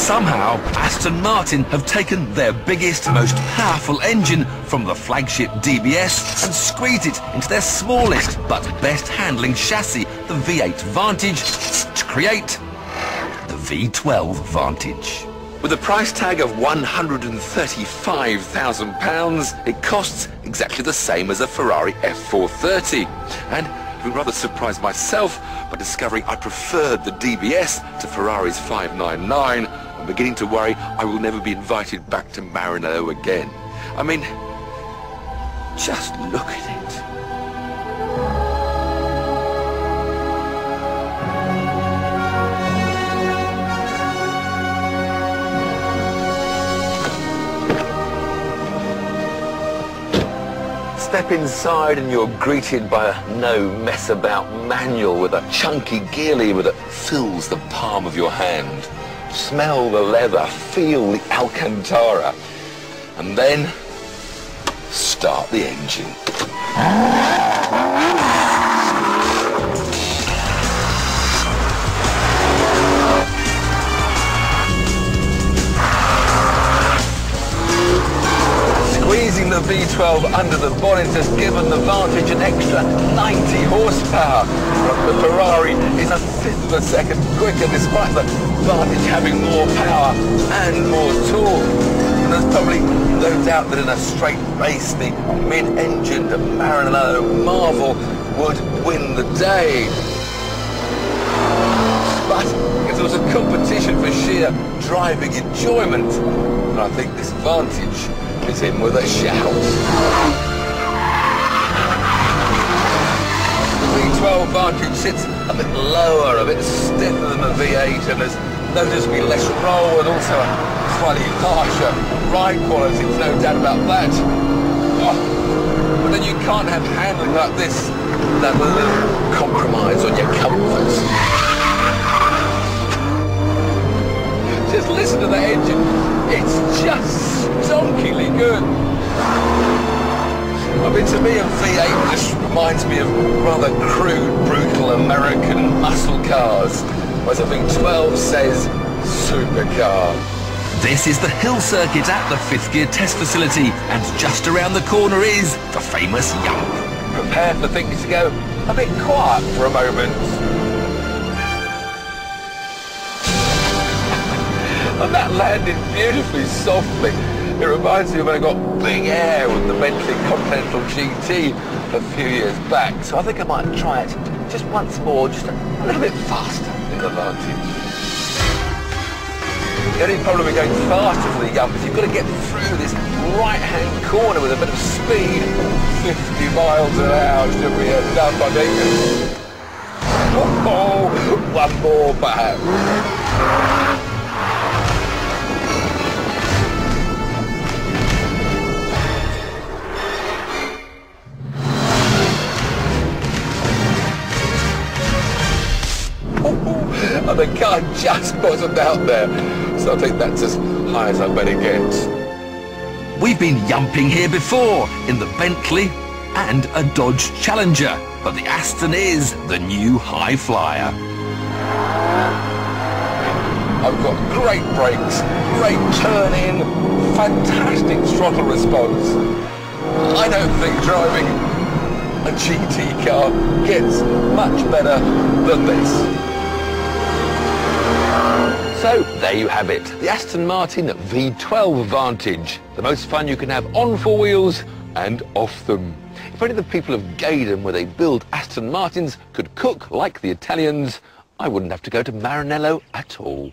Somehow, Aston Martin have taken their biggest, most powerful engine from the flagship DBS and squeezed it into their smallest but best handling chassis, the V8 Vantage, to create the V12 Vantage. With a price tag of £135,000, it costs exactly the same as a Ferrari F430. And I've been rather surprised myself by discovering I preferred the DBS to Ferrari's 599. I'm beginning to worry I will never be invited back to Maranello again. I mean, just look at it. Step inside and you're greeted by a no-mess-about manual with a chunky gear lever that fills the palm of your hand. Smell the leather, feel the Alcantara, and then start the engine. Squeezing the V12 under the bonnet has given the Vantage an extra 90 horsepower. The Ferrari is a fifth of a second quicker despite the Vantage having more power and more torque. And there's probably no doubt that in a straight race the mid-engined Maranello Marvel would win the day. But if there was a competition for sheer driving enjoyment, then I think this Vantage is in with a shout. The V12 Vantage sits a bit lower, a bit stiffer than the V8, and there's noticeably less roll and also a slightly harsher ride quality, there's no doubt about that. Oh, but then you can't have handling like this without a little compromise on your comforts. Just listen to the engine, it's just stonkingly good. I mean, to me a V8 just reminds me of rather crude, brutal American muscle cars, whereas a V12 says supercar. This is the hill circuit at the fifth gear test facility, and just around the corner is the famous Yump. Prepare for things to go a bit quiet for a moment. And that landed beautifully softly. It reminds me of when I got big air with the Bentley Continental GT a few years back. So I think I might try it just once more, just a little bit faster in the Vantage. The only problem with going faster for the Yump is you've got to get through this right-hand corner with a bit of speed. 50 miles an hour should be enough, I think. Oh, one more perhaps. And the car just bottomed out there, so I think that's as high as I better get. We've been yumping here before, in the Bentley and a Dodge Challenger, but the Aston is the new high flyer. I've got great brakes, great turn-in, fantastic throttle response. I don't think driving a GT car gets much better than this. So, there you have it, the Aston Martin V12 Vantage, the most fun you can have on four wheels and off them. If only the people of Gaydon, where they build Aston Martins, could cook like the Italians, I wouldn't have to go to Maranello at all.